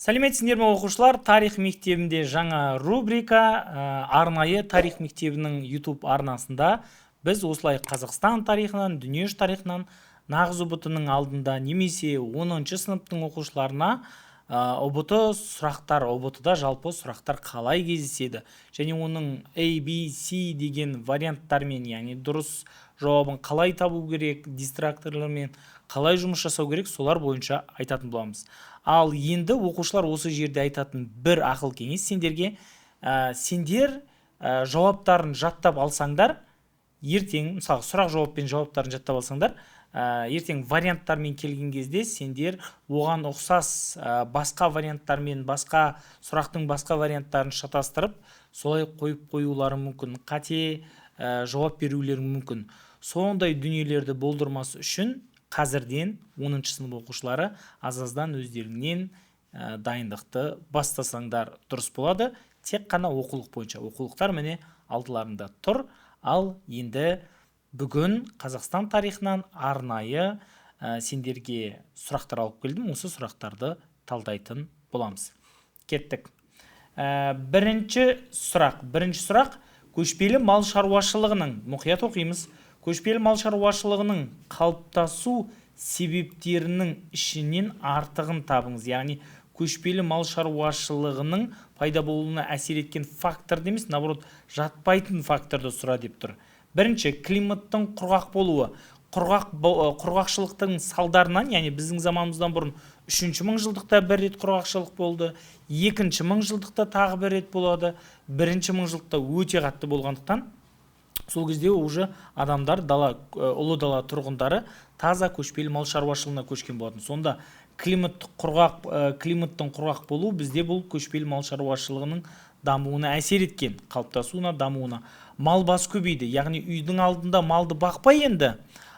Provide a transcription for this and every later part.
Сәлеметсіңдер ме оқушылар? Тарих мектебінде жаңа рубрика арнайы тарих мектебінің YouTube арнасында біз осылай Қазақстан тарихынан, дүниежүзі тарихынан нағыз ұбт-ның алдында немесе 10-шы сыныптың оқушыларына ұбт сұрақтар, ұбт-да жалпы сұрақтар қалай кездеседі және оның A, B, C деген варианттармен, яғни дұрыс жауабын қалай табу керек, дистракторлармен қалай жұмыс жасау керек, солар бойынша айтатын боламыз. Ал енді оқушылар осы жерде айтатын бір ақыл кеңес сендерге, сендер жауаптарын жаттап алсаңдар, ертең, мысалы сұрақ жауаппен жауаптарын жаттап алсаңдар, ертең варианттармен келген кезде сендер оған ұқсас басқа варианттармен, басқа сұрақтың басқа варианттарын шатастырып, солай қойып қоюлары мүмкін, қате жауап берулері мүмкін. Сондай дүниелерді болдырмас үшін қазірден 10-шы сынып оқушылары азаздан өздеріңнен дайындықты бастасаңдар дұрыс болады. Тек қана оқулық бойынша. Оқулықтар міне алдыларында тұр. Ал енді бүгін Қазақстан тарихынан арнайы сендерге сұрақтар алып келдім. Осы сұрақтарды талдайтын боламыз. Кеттік. Бірінші сұрақ көшпелі мал шаруашылығының, мұқият оқимыз. Көшпелі мал шаруашылығының қалыптасу себептерінің ішінен артығын табыңыз. Яғни көшпелі мал шаруашылығының пайда болуына әсер еткен фактор демес, наоборот, жатпайтын факторды сұра деп тұр. Бірінші, климаттың құрғақ болуы. Құрғақшылықтың салдарынан, яғни біздің заманымыздан бұрын 3-ші мыңжылдықта бір рет құрғақшылық болды, 2-ші мыңжылдықта тағы бір рет болады, 1-ші мыңжылдықта өте қатты болғандықтан, сол кезде уже адамдар ұлы дала тұрғындары таза көшпелі мал шаруашылығына көшкен болатын. Сонда климаттың құрғақ болуы бізде бұл көшпелі мал шаруашылығының дамуына әсер еткен, қалыптасуына, дамуына. Мал бас көбейді, яғни үйдің алдында малды бақпай енді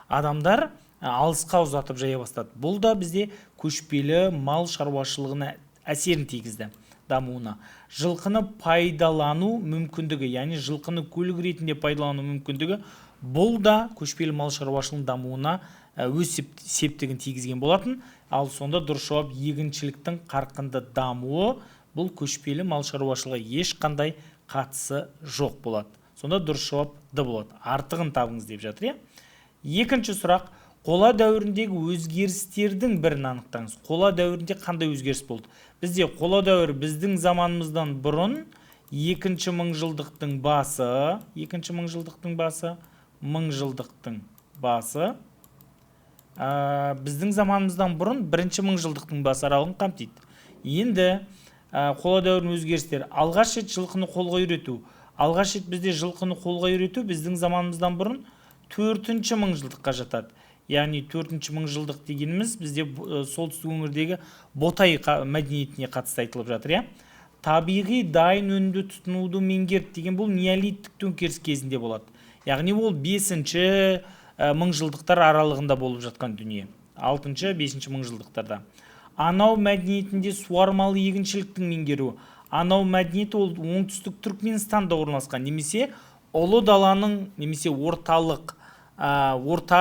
адамдар алысқа ұзатып жая бастады. Бұл да бізде көшпелі мал шаруашылығына әсерін тигізді, дамуына. Жылқыны пайдалану мүмкіндігі, яғни жылқыны көлік ретінде пайдалану мүмкіндігі, бұл да көшпелі мал шаруашылығының дамуына өз септігін тигізген болатын. Ал сонда дұрыс жауап егіншіліктің қарқынды дамуы, бұл көшпелі мал шаруашылығы ешқандай қатысы жоқ болады. Сонда дұрыс жауап Д болады. Артығын табыңыз деп жатыр. Екінші сұрақ, қола дәуіріндегі өзгерістердің бірін анықтаңыз. Қола дәуірінде қандай өзгеріс болды? Бізде қола дәуір біздің заманымыздан бұрын 2-ші мыңжылдықтың басы, біздің заманымыздан бұрын 1-ші мыңжылдықтың басы аралығын қамтиды. Енді қола дәуірінің өзгерістері, алғаш рет жылқыны қолға үйрету. Алғаш рет бізде жылқыны қолға үйрету біздің заманымыздан бұрын 4-ші мыңжылдыққа жатады. Яғни 4-ші мыңжылдық дегеніміз бізде солтүстік өңірдегі Ботай мәдениетіне қатысты айтылып жатыр. Табиғи дайын өнімді тұтынуды меңгерді деген бұл неолиттік төңкеріс кезінде болады. Яғни ол 5-ші мыңжылдықтар аралығында болып жатқан дүние. 6-ші, 5-ші мыңжылдықтарда. Анау мәдениетінде суармалы егіншіліктің меңгеруі. Анау мәдениеті ол оңтүстік Түркменстанда орналасқан, немесе ұлы даланың, немесе Орта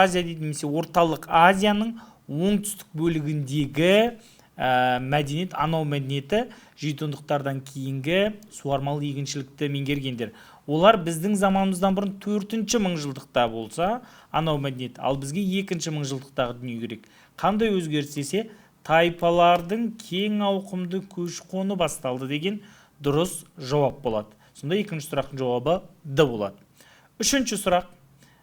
Азия дейді, немесе орталық Азияның оңтүстік бөлігіндегі мәдениет, анау мәдениеті жетондықтардан кейінгі суармалы егіншілікті меңгергендер. Олар біздің заманымыздан бұрын 4-ші мыңжылдықта болса, анау мәдениет, ал бізге 2-ші мыңжылдықтағы дүние керек. Қандай өзгеріс десе, тайпалардың кең ауқымды көші-қоны басталды деген дұрыс жауап болады. Сонда 2-ші сұрақтың жауабы Д болады. 3-ші сұрақ,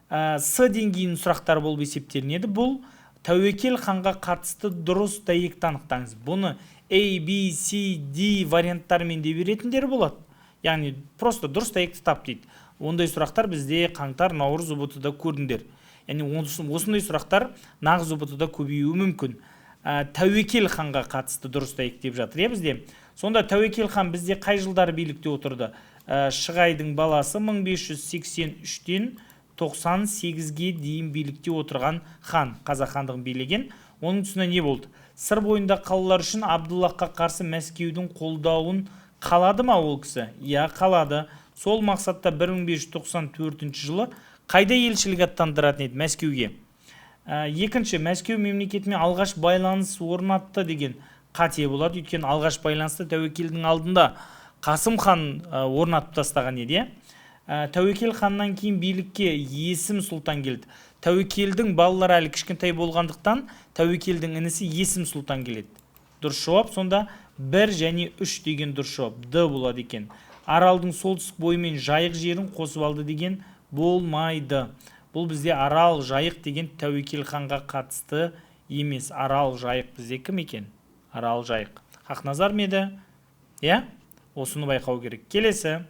С деңгейінің сұрақтары болып есептелінеді. Бұл Тәуекел ханға қатысты дұрыс дәйекті анықтаңыз. Бұны A, B, C, D варианттармен де беретіндері болады. Яғни просто дұрыс дәйекті тап дейді. Ондай сұрақтар бізде қаңтар, наурыз ұбт-да көрдіңдер. Яғни осындай сұрақтар нағыз ұбт-да көбеюі мүмкін. Тәуекел ханға қатысты дұрыс дәйекті деп жатыр бізде. Сонда Тәуекел хан бізде қай жылдары билікте отырды? Шығайдың баласы 1583-тен 98-ге дейін билікте отырған хан, қазақ хандығын билеген. Оның тұсында не болды? Сыр бойында қалалар үшін Абдуллахқа қарсы Мәскеудің қолдауын қалады ма ол кісі? Иә, қалады. Сол мақсатта 1594 жылы қайда елшілік аттандыратын еді? Мәскеуге. Екінші, Мәскеу мемлекетімен алғаш байланыс орнатты деген қате болады. Өйткені алғаш байланысты тәуекелдің алдында Қасым хан орнатып тастаған еді. Тәуекел ханнан кейін билікке Есім сұлтан келді. Тәуекелдің балалары әлі кішкентай болғандықтан Тәуекелдің інісі Есім сұлтан келеді. Дұрыс жауап сонда 1 және 3 деген дұрыс жауап Д болады екен. Аралдың солтүстік бойымен жайық жерін қосып алды деген болмайды. Бұл бізде Арал, жайық деген Тәуекел ханға қатысты емес. Арал, жайық бізде кім екен? Арал, жайық. Хақназар ма еді? Иә? Осыны байқау керек. Келесі.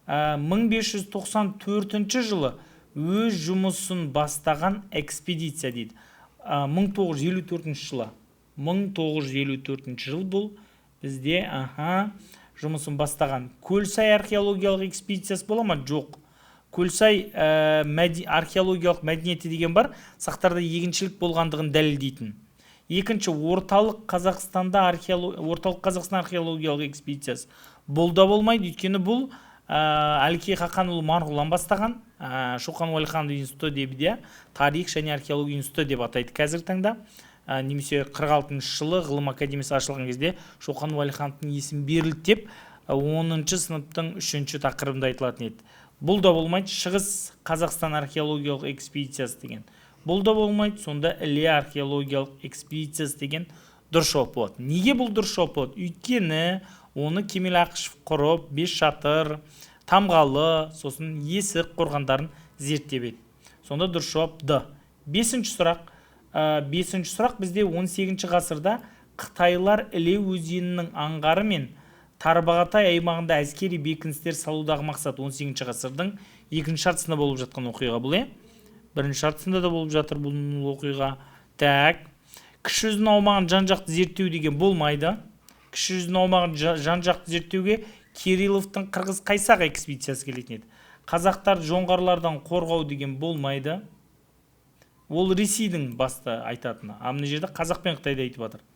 1594 жылы өз жұмысын бастаған экспедиция дейді. 1954 жылы. 1954 жыл бұл бізде жұмысын бастаған. Көлсай археологиялық экспедициясы бола ма? Жоқ. Көлсай археологиялық мәдениеті деген бар, сақтарда егіншілік болғандығын дәлелдейтін. Екінші, орталық Қазақстан археологиялық экспедициясы. Бұл да болмайды, өйткені бұл Әлкей Хақанұлы Марғұлан бастаған Шоқан Уәлиханов институты деп, тарих және археология институты деп атайды қазіргі таңда. Немесе 46 жылы ғылым академиясы ашылған кезде Шоқан Уәлихановтың есімі берілді деп 10-шы сыныптың 3-ші тақырыбында айтылатын еді. Бұл да болмайды. Шығыс Қазақстан археологиялық экспедициясы деген. Бұл да болмайды. Сонда Іле археологиялық экспедициясы деген дұрыс жауап болады. Неге бұл дұрыс жауап болады? Өйткені оны Кемел Ақышев құрып, Бесшатыр, Тамғалы, сосын Есік қорғандарын зерттеп еді. Сонда дұрыс жауап Д. Бесінші сұрақ бізде 18 ғасырда Қытайлар Іле өзенінің аңғары мен Тарбағатай аймағында әскери бекіністер салудағы мақсат 18 ғасырдың 2-ші жартысында болып жатқан оқиға бұл. Бірінші жартысында да болып жатыр бұл оқиға. Кіші жүздің аумағын жан-жақты зерттеу деген болмайды. Кіші жүздің аумағын жан-жақты зерттеуге Кирилловтың Қырғыз Қайсақ экспедициясы келетін еді. Қазақтар жоңғарлардан қорғау деген болмайды. Ол Ресейдің басты айтатыны. Мына жерде Қазақ пен Қытайды айтып жатыр.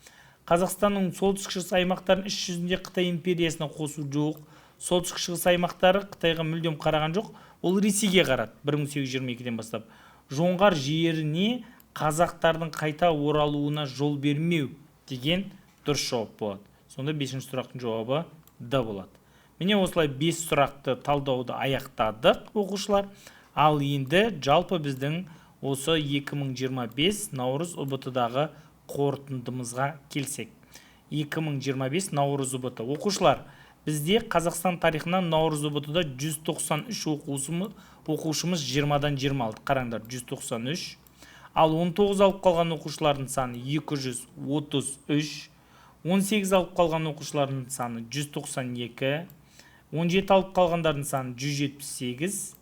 Қазақстанның солтүстік-шығыс аймақтарын іс жүзінде Қытай империясына қосу жоқ. Солтүстік-шығыс аймақтары Қытайға мүлдем қараған жоқ. Ол Ресейге қарады 1822-ден бастап. Жоңғар жеріне қазақтардың қайта оралуына жол бермеу деген дұрыс жауап болады. Сонда 5-ші сұрақтың жауабы Д болады. Міне осылай 5 сұрақты талдауды аяқтадық оқушылар. Ал енді жалпы біздің осы 2025 Наурыз ұбт-дағы қорытындымызға келсек. 2025 Наурыз ұбт. Оқушылар, бізде Қазақстан тарихынан Наурыз ұбт-да 193 оқушымыз 20-дан 20 алды. Қараңдар, 193. Ал 19 алып қалған оқушылардың саны 233. 18 алып қалған оқушылардың саны 192. 17 алып қалғандардың саны 178.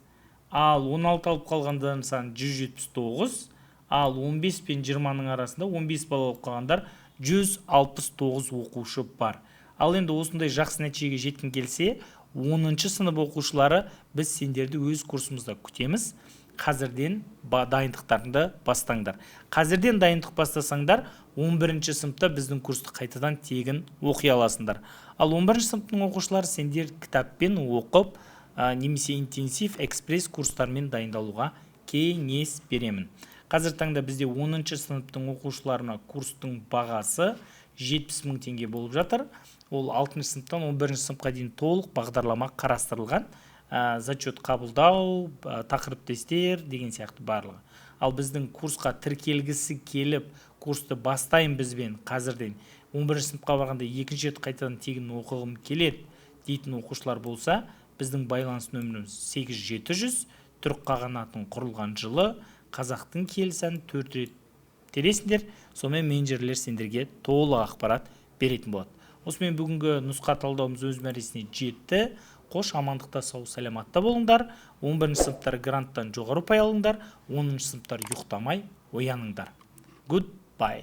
Ал 16 алып қалғандардың саны 179. Ал 15 пен 20-ның арасында 15 бала алып қалғандар 169 оқушы бар. Ал енді осындай жақсы нәтижеге жеткің келсе, 10-шы сынып оқушылары біз сендерді өз курсымызда күтеміз. Қазірден дайындықтарыңды бастаңдар. Қазірден дайындық бастасаңдар, 11-ші сыныпта біздің курсты қайтадан тегін оқи аласыңдар. Ал 11-ші сыныптың оқушылары сендер кітаппен оқып, немесе интенсив экспресс курстармен дайындалуға кеңес беремін. Қазір таңда бізде 10-ші сыныптың оқушыларына курстың бағасы 70 000 теңге болып жатыр. Ол 6-ші сыныптан 11-ші сыныпқа дейін толық бағдарлама қарастырылған. Зачет қабылдау, тақырып тестер деген сияқты барлығы. Ал біздің курсқа тіркелгісі келіп, курсты бастайын бізбен қазірден 11-ші сыныпқа барғанда 2-ші рет қайтадан тегін оқығым келеді дейтін оқушылар болса, біздің байланыс нөміріміз 8700, түрік қағанатының құрылған жылы, қазақтың киелі сәнін 4 рет тересіңдер, сонымен менеджерлер сендерге толық ақпарат беретін болады. Осымен бүгінгі нұсқа талдауымыз өз мәресіне жетті. Қош, амандықта, сау, саламатта болыңдар. 11-ші сыныптар гранттан жоғары ұпай алыңдар. 10-ші сыныптар ұйықтамай ояныңдар. Goodbye.